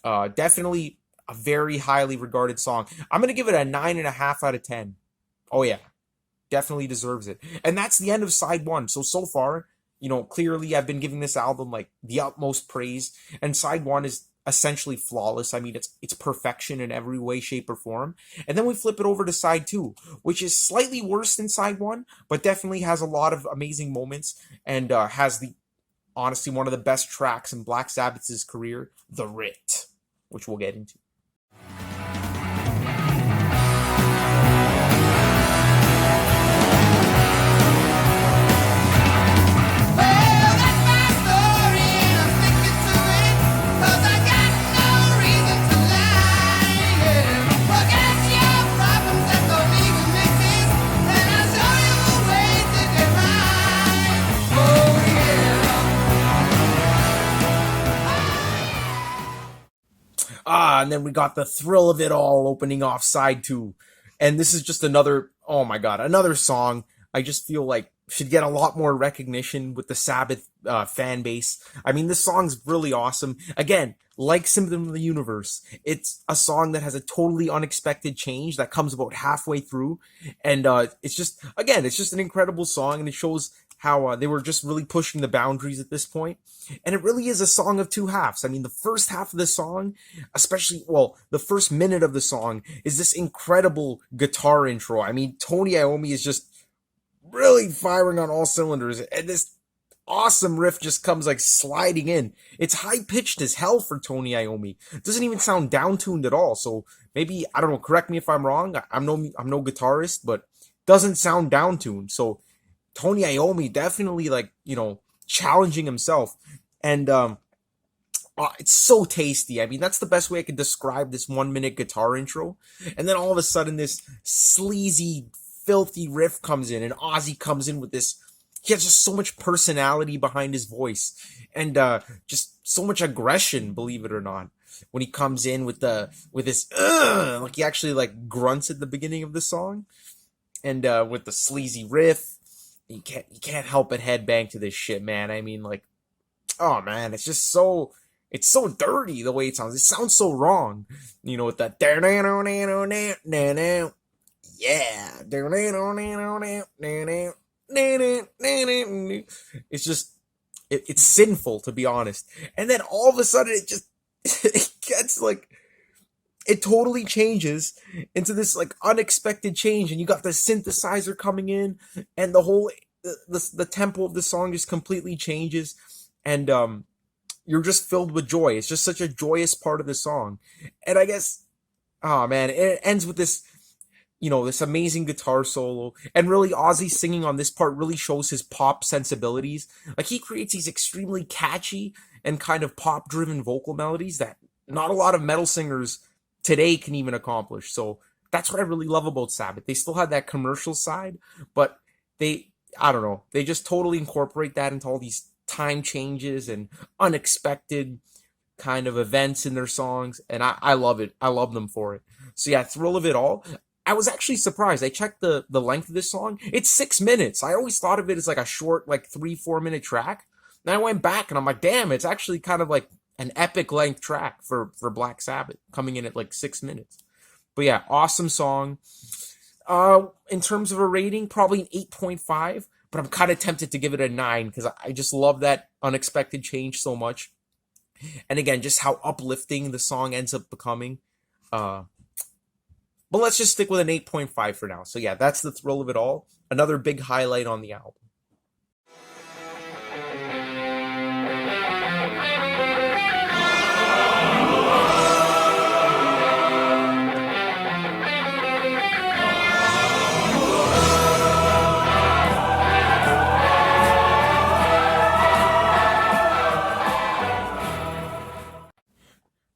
Definitely a very highly regarded song. I'm going to give it a 9.5 out of 10. Oh yeah, definitely deserves it. And that's the end of side one. So far, clearly I've been giving this album like the utmost praise. And side one is essentially flawless. I mean, it's perfection in every way, shape, or form. And then we flip it over to side two, which is slightly worse than side one, but definitely has a lot of amazing moments and has honestly one of the best tracks in Black Sabbath's career, The Writ, which we'll get into. Well, that's my story and I'm sticking to it, 'cause I got no reason to lie, yeah. Forget your problems that don't even exist, and I'll show you a way to get mine. Oh yeah. And then we got the thrill of it all opening off side two. And this is just another, oh my god, another song I just feel like should get a lot more recognition with the Sabbath fan base. I mean, this song's really awesome. Again, like Symptom of the Universe, it's a song that has a totally unexpected change that comes about halfway through. And it's just an incredible song, and it shows how they were just really pushing the boundaries at this point. And it really is a song of two halves. I mean, the first half of the song, the first minute of the song is this incredible guitar intro. I mean, Tony Iommi is just really firing on all cylinders, and this awesome riff just comes like sliding in. It's high pitched as hell for Tony Iommi. It doesn't even sound downtuned at all. So maybe, I don't know, correct me if I'm wrong. I'm no guitarist, but doesn't sound downtuned. So Tony Iommi definitely challenging himself. And it's so tasty. I mean, that's the best way I could describe this 1 minute guitar intro. And then all of a sudden this sleazy, filthy riff comes in, and Ozzy comes in with this. He has just so much personality behind his voice, and just so much aggression, believe it or not, when he comes in with this like he actually like grunts at the beginning of the song, and with the sleazy riff, you can't help but headbang to this shit, man. I mean, like, oh man, it's so dirty the way it sounds. It sounds so wrong, with that yeah. It's just, it's sinful, to be honest. And then all of a sudden it just, it gets like, it totally changes into this like unexpected change. And you got the synthesizer coming in, and the whole, the tempo of the song just completely changes. And, you're just filled with joy. It's just such a joyous part of the song. And I guess, oh man, it ends with this, this amazing guitar solo, and really Ozzy singing on this part really shows his pop sensibilities. Like, he creates these extremely catchy and kind of pop driven vocal melodies that not a lot of metal singers today can even accomplish. So that's what I really love about Sabbath. They still have that commercial side, but they just totally incorporate that into all these time changes and unexpected kind of events in their songs, and I love it. I love them for it. So yeah, Thrill of It All. I was actually surprised. I checked the length of this song. It's 6 minutes. I always thought of it as like a short, like 3-4 minute track. And I went back and I'm like, damn, it's actually kind of like an epic length track for Black Sabbath, coming in at like 6 minutes. But yeah, awesome song. In terms of a rating, probably an 8.5, but I'm kind of tempted to give it a 9 because I just love that unexpected change so much. And again, just how uplifting the song ends up becoming. But let's just stick with an 8.5 for now. So yeah, that's the Thrill of It All. Another big highlight on the album.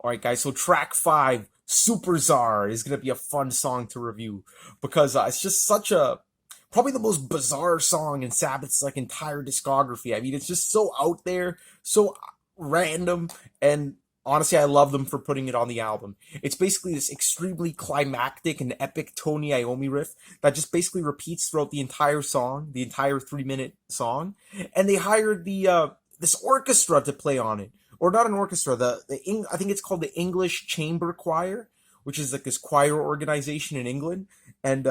All right, guys. So track 5, Supertzar, is gonna be a fun song to review because it's just such a probably the most bizarre song in Sabbath's like entire discography. I mean, it's just so out there, so random, and honestly, I love them for putting it on the album. It's basically this extremely climactic and epic Tony Iommi riff that just basically repeats throughout the entire song, the entire 3-minute song, and they hired the this orchestra to play on it, or not an orchestra. I think it's called the English Chamber Choir, which is like this choir organization in England, and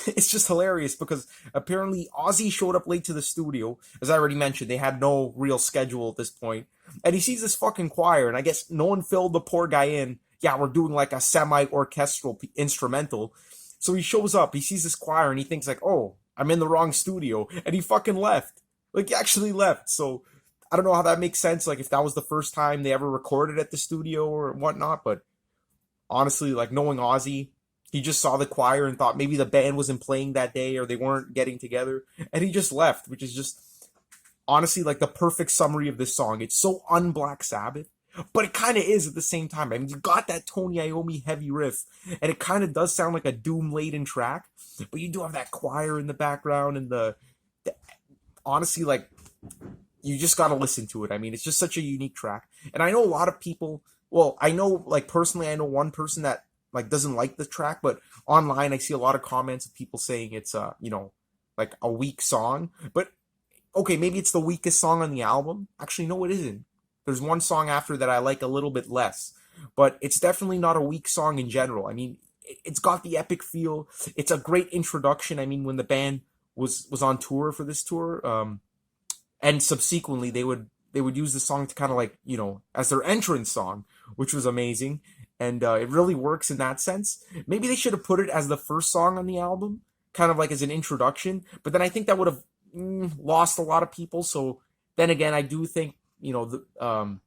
it's just hilarious because apparently Ozzy showed up late to the studio. As I already mentioned, they had no real schedule at this point, and he sees this fucking choir, and I guess no one filled the poor guy in. Yeah, we're doing like a semi-orchestral instrumental. So he shows up, he sees this choir, and he thinks like, oh, I'm in the wrong studio, and he fucking left. Like, he actually left. So I don't know how that makes sense, like if that was the first time they ever recorded at the studio or whatnot, but honestly, like knowing Ozzy, he just saw the choir and thought maybe the band wasn't playing that day or they weren't getting together, and he just left, which is just honestly like the perfect summary of this song. It's so un-Black Sabbath, but it kind of is at the same time. I mean, you got that Tony Iommi heavy riff, and it kind of does sound like a doom-laden track, but you do have that choir in the background, and the honestly, like, you just gotta listen to it. I mean, it's just such a unique track. And I know a lot of people, well, I know, like, personally, I know one person that, like, doesn't like the track, but online I see a lot of comments of people saying it's, like, a weak song. But, okay, maybe it's the weakest song on the album. Actually, no, it isn't. There's one song after that I like a little bit less. But it's definitely not a weak song in general. I mean, it's got the epic feel. It's a great introduction. I mean, when the band was on tour for this tour, and subsequently they would use the song to kind of like, as their entrance song, which was amazing, and it really works in that sense. Maybe they should have put it as the first song on the album, kind of like as an introduction, but then I think that would have lost a lot of people. So then again, I do think the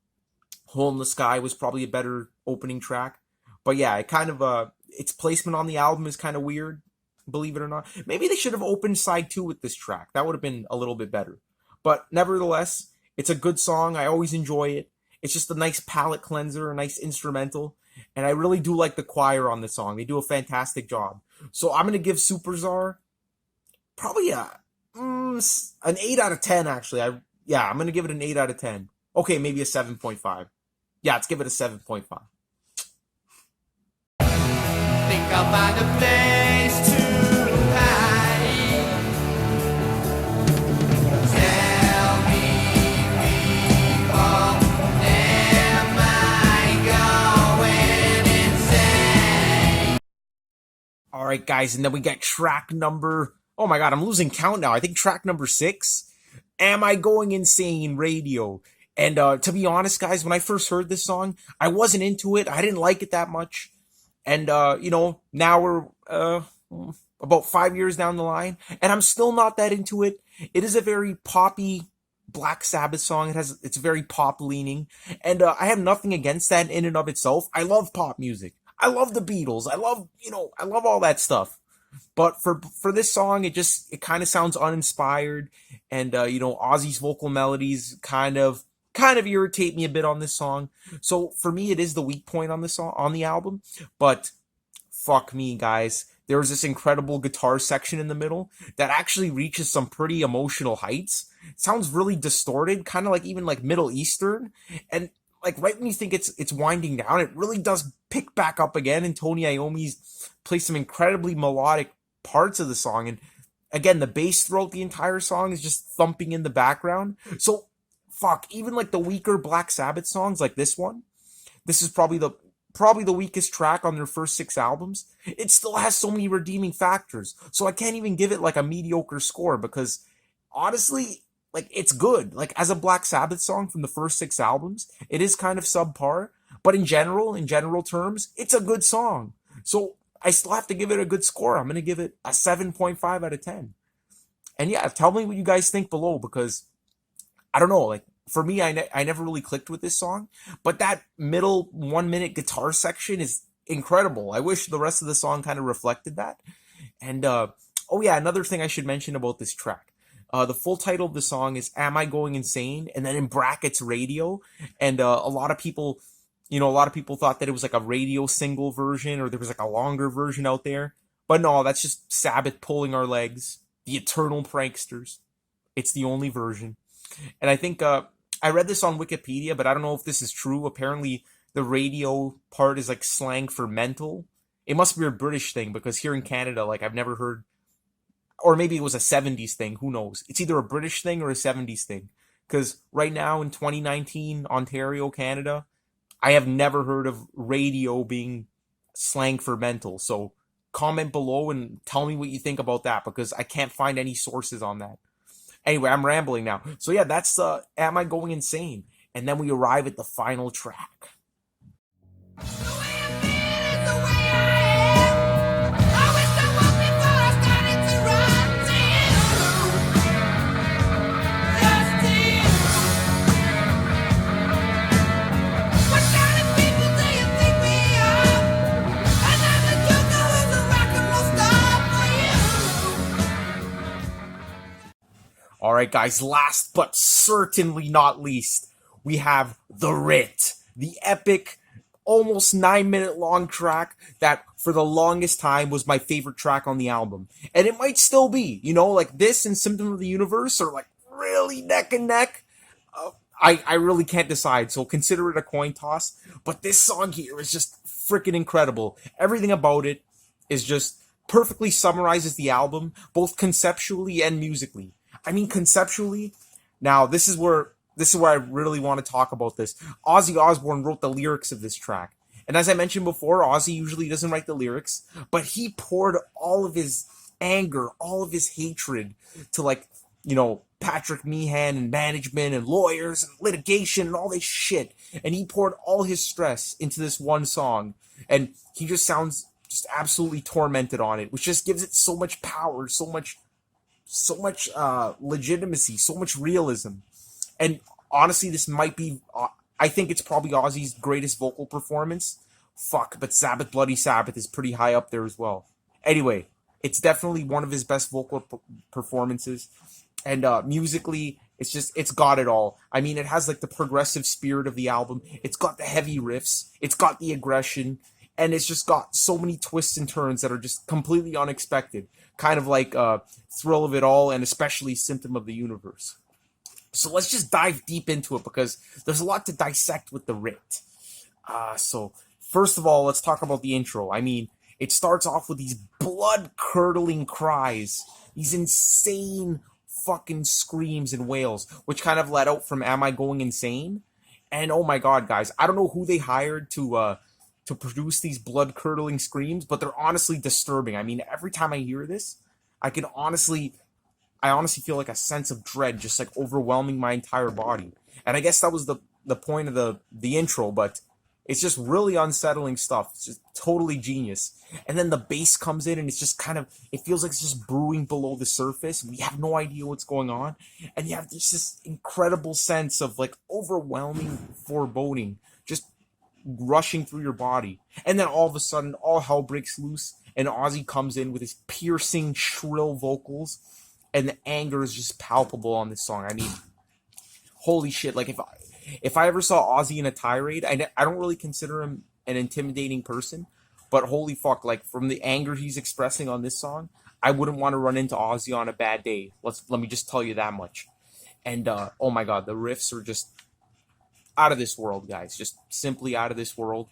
Hole in the Sky was probably a better opening track, but yeah, it kind of its placement on the album is kind of weird, believe it or not. Maybe they should have opened side 2 with this track. That would have been a little bit better. But nevertheless, it's a good song. I always enjoy it. It's just a nice palate cleanser, a nice instrumental. And I really do like the choir on this song. They do a fantastic job. So I'm going to give Supertzar probably an 8 out of 10, actually. I'm going to give it an 8 out of 10. Okay, maybe a 7.5. Yeah, let's give it a 7.5. Think I'll find a place to hide. Tell me, people, am I going insane? All right, guys, and then we got track number... Oh my god, I'm losing count now. I think track number 6, Am I Going Insane Radio. And to be honest, guys, when I first heard this song, I wasn't into it. I didn't like it that much. And, now we're about 5 years down the line, and I'm still not that into it. It is a very poppy Black Sabbath song. It's very pop leaning, and I have nothing against that in and of itself. I love pop music. I love the Beatles. I love all that stuff. But for this song, it kind of sounds uninspired, and Ozzy's vocal melodies kind of irritate me a bit on this song. So for me, it is the weak point on the album. But fuck me, guys, there's this incredible guitar section in the middle that actually reaches some pretty emotional heights. It sounds really distorted, kind of like even like Middle Eastern. And like right when you think it's winding down, it really does pick back up again, and Tony Iommi's plays some incredibly melodic parts of the song, and again the bass throughout the entire song is just thumping in the background. So fuck, even like the weaker Black Sabbath songs like this one, this is probably the weakest track on their first 6 albums. It still has so many redeeming factors. So I can't even give it like a mediocre score because honestly, like it's good. Like as a Black Sabbath song from the first 6 albums, it is kind of subpar, but in general terms, it's a good song. So I still have to give it a good score. I'm going to give it a 7.5 out of 10. And yeah, tell me what you guys think below because I don't know, like for me, I never really clicked with this song, but that middle 1 minute guitar section is incredible. I wish the rest of the song kind of reflected that. And oh yeah, another thing I should mention about this track. The full title of the song is "Am I Going Insane?" and then in brackets "radio." And a lot of people, a lot of people thought that it was like a radio single version or there was like a longer version out there. But no, that's just Sabbath pulling our legs. The eternal pranksters. It's the only version. And I think I read this on Wikipedia, but I don't know if this is true. Apparently, the radio part is like slang for mental. It must be a British thing because here in Canada, like I've never heard, or maybe it was a 70s thing. Who knows? It's either a British thing or a 70s thing. Because right now in 2019, Ontario, Canada, I have never heard of radio being slang for mental. So comment below and tell me what you think about that because I can't find any sources on that. Anyway, I'm rambling now. So yeah, that's Am I Going Insane? And then we arrive at the final track. The way I feel is the way I am. I wish I was before I started to run to you. Just to you. What kind of people do you think we are? Another joker who's a rock and roll star for you. All right, guys, last but certainly not least, we have the Writ, the epic, almost 9 minute long track that for the longest time was my favorite track on the album. And it might still be, like this and Symptom of the Universe are like really neck and neck. I really can't decide, so consider it a coin toss. But this song here is just freaking incredible. Everything about it is just perfectly summarizes the album, both conceptually and musically. I mean, conceptually, now this is where I really want to talk about this. Ozzy Osbourne wrote the lyrics of this track. And as I mentioned before, Ozzy usually doesn't write the lyrics, but he poured all of his anger, all of his hatred to Patrick Meehan and management and lawyers and litigation and all this shit. And he poured all his stress into this one song. And he just sounds just absolutely tormented on it, which just gives it so much power, so much legitimacy, so much realism. And honestly, this might be, I think it's probably Ozzy's greatest vocal performance. Fuck, but Sabbath Bloody Sabbath is pretty high up there as well. Anyway, it's definitely one of his best vocal performances. And musically, it's got it all. I mean, it has like the progressive spirit of the album. It's got the heavy riffs. It's got the aggression. And it's just got so many twists and turns that are just completely unexpected. Kind of like Thrill of It All and especially Symptom of the Universe. So let's just dive deep into it because there's a lot to dissect with the Writ. So first of all, let's talk about the intro. I mean, it starts off with these blood-curdling cries, these insane fucking screams and wails, which kind of let out from Am I Going Insane? And oh my god, guys, I don't know who they hired to produce these blood-curdling screams, but they're honestly disturbing. I mean, every time I hear this, I honestly feel like a sense of dread just like overwhelming my entire body. And I guess that was the point of the intro, but it's just really unsettling stuff. It's just totally genius. And then the bass comes in and it's just it feels like it's just brewing below the surface. We have no idea what's going on. And you have this incredible sense of like overwhelming foreboding just rushing through your body. And then all of a sudden, all hell breaks loose and Ozzy comes in with his piercing, shrill vocals. And the anger is just palpable on this song. I mean, holy shit. Like, if I ever saw Ozzy in a tirade, I don't really consider him an intimidating person. But holy fuck, like, from the anger he's expressing on this song, I wouldn't want to run into Ozzy on a bad day. Let me just tell you that much. And, oh my god, the riffs are just out of this world, guys. Just simply out of this world.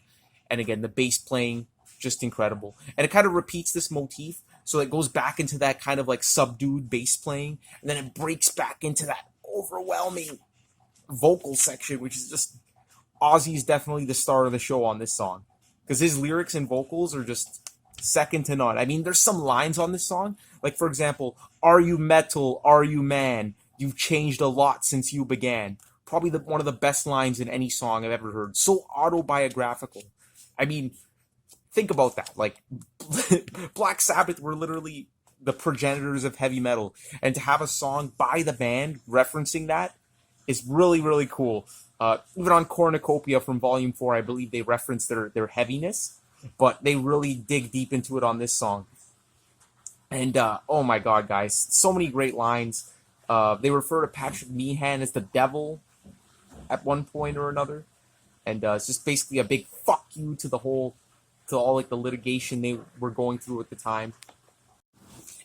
And again, the bass playing, just incredible. And it kind of repeats this motif. So it goes back into that kind of like subdued bass playing. And then it breaks back into that overwhelming vocal section, which is just, Ozzy's definitely the star of the show on this song. Because his lyrics and vocals are just second to none. I mean, there's some lines on this song. Like, for example, "Are you metal? Are you man? You've changed a lot since you began." Probably one of the best lines in any song I've ever heard. So autobiographical. I mean, think about that. Like, Black Sabbath were literally the progenitors of heavy metal. And to have a song by the band referencing that is really, really cool. Even on Cornucopia from Volume 4, I believe they reference their heaviness. But they really dig deep into it on this song. And, oh my god, guys. So many great lines. They refer to Patrick Meehan as the devil at one point or another. And it's just basically a big fuck you to all like the litigation they were going through at the time.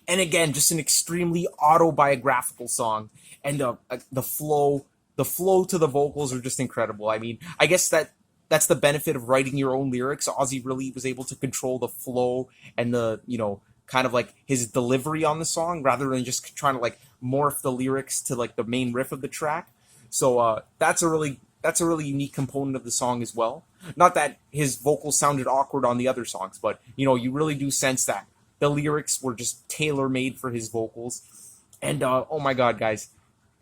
And again, just an extremely autobiographical song. And the flow to the vocals are just incredible. I mean, I guess that's the benefit of writing your own lyrics. Ozzy really was able to control the flow and the, kind of like his delivery on the song rather than just trying to like morph the lyrics to like the main riff of the track. So that's a really unique component of the song as well. Not that his vocals sounded awkward on the other songs, but you really do sense that the lyrics were just tailor-made for his vocals. And oh my god, guys.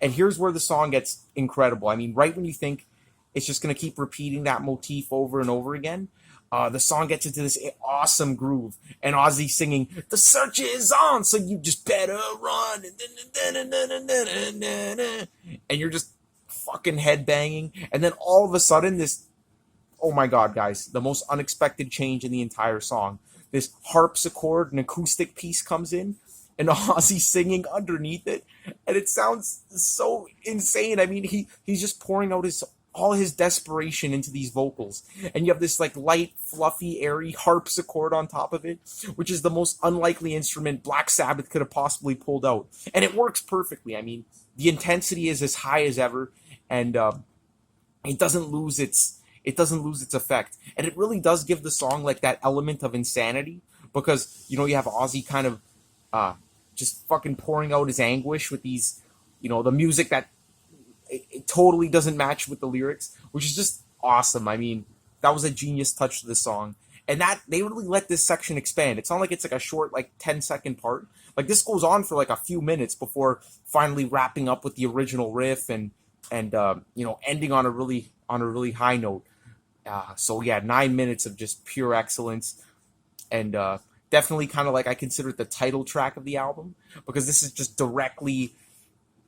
And here's where the song gets incredible. I mean, right when you think it's just going to keep repeating that motif over and over again, the song gets into this awesome groove. And Ozzy singing, "The search is on, so you just better run." And you're just fucking headbanging. And then all of a sudden, this, oh my god, guys, the most unexpected change in the entire song. This harpsichord, an acoustic piece comes in, and Ozzy singing underneath it. And it sounds so insane. I mean, he's just pouring out all his desperation into these vocals. And you have this like light, fluffy, airy harpsichord on top of it, which is the most unlikely instrument Black Sabbath could have possibly pulled out. And it works perfectly. I mean, the intensity is as high as ever, and it doesn't lose its effect. And it really does give the song like that element of insanity, because you have Ozzy kind of just fucking pouring out his anguish with these, the music that it totally doesn't match with the lyrics, which is just awesome. I mean, that was a genius touch to the song. And that they really let this section expand. It's not like it's like a short, like 10-second part. Like, this goes on for like a few minutes before finally wrapping up with the original riff and ending on a really high note. So yeah, 9 minutes of just pure excellence. And definitely kind of like, I consider it the title track of the album, because this is just directly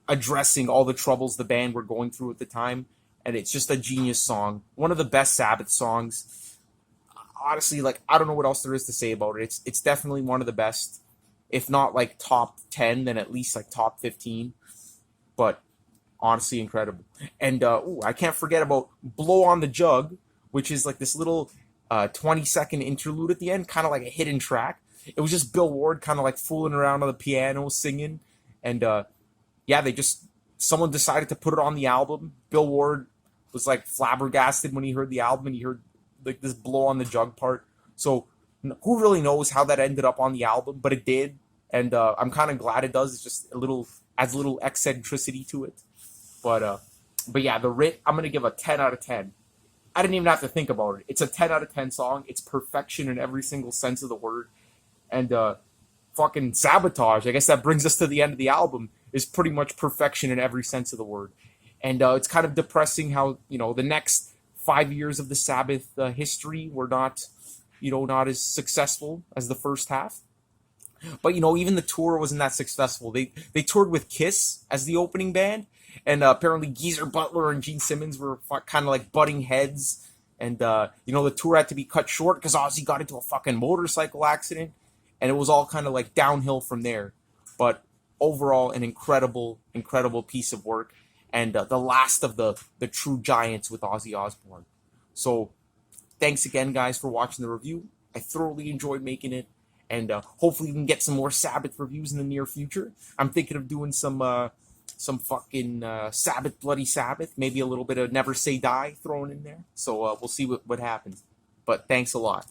addressing all the troubles the band were going through at the time. And it's just a genius song. One of the best Sabbath songs. Honestly, like, I don't know what else there is to say about it. It's definitely one of the best. If not like top 10, then at least like top 15. But honestly, incredible. And I can't forget about "Blow on the Jug," which is like this little 20-second interlude at the end, kind of like a hidden track. It was just Bill Ward kind of like fooling around on the piano, singing. And yeah, someone decided to put it on the album. Bill Ward was like flabbergasted when he heard the album, and he heard like this "blow on the jug" part. So who really knows how that ended up on the album, but it did. And I'm kind of glad it does. It's just adds a little eccentricity to it. But yeah, the Writ, I'm going to give a 10 out of 10. I didn't even have to think about it. It's a 10 out of 10 song. It's perfection in every single sense of the word. And fucking Sabotage, I guess that brings us to the end of the album, is pretty much perfection in every sense of the word. And it's kind of depressing how, the next 5 years of the Sabbath history were not as successful as the first half. But, even the tour wasn't that successful. They toured with Kiss as the opening band. And apparently Geezer Butler and Gene Simmons were kind of like butting heads. And, the tour had to be cut short because Ozzy got into a fucking motorcycle accident. And it was all kind of like downhill from there. But overall, an incredible, incredible piece of work. And the last of the true giants with Ozzy Osbourne. So thanks again, guys, for watching the review. I thoroughly enjoyed making it. And hopefully we can get some more Sabbath reviews in the near future. I'm thinking of doing some some fucking Sabbath, Bloody Sabbath, maybe a little bit of Never Say Die thrown in there. So we'll see what happens. But thanks a lot.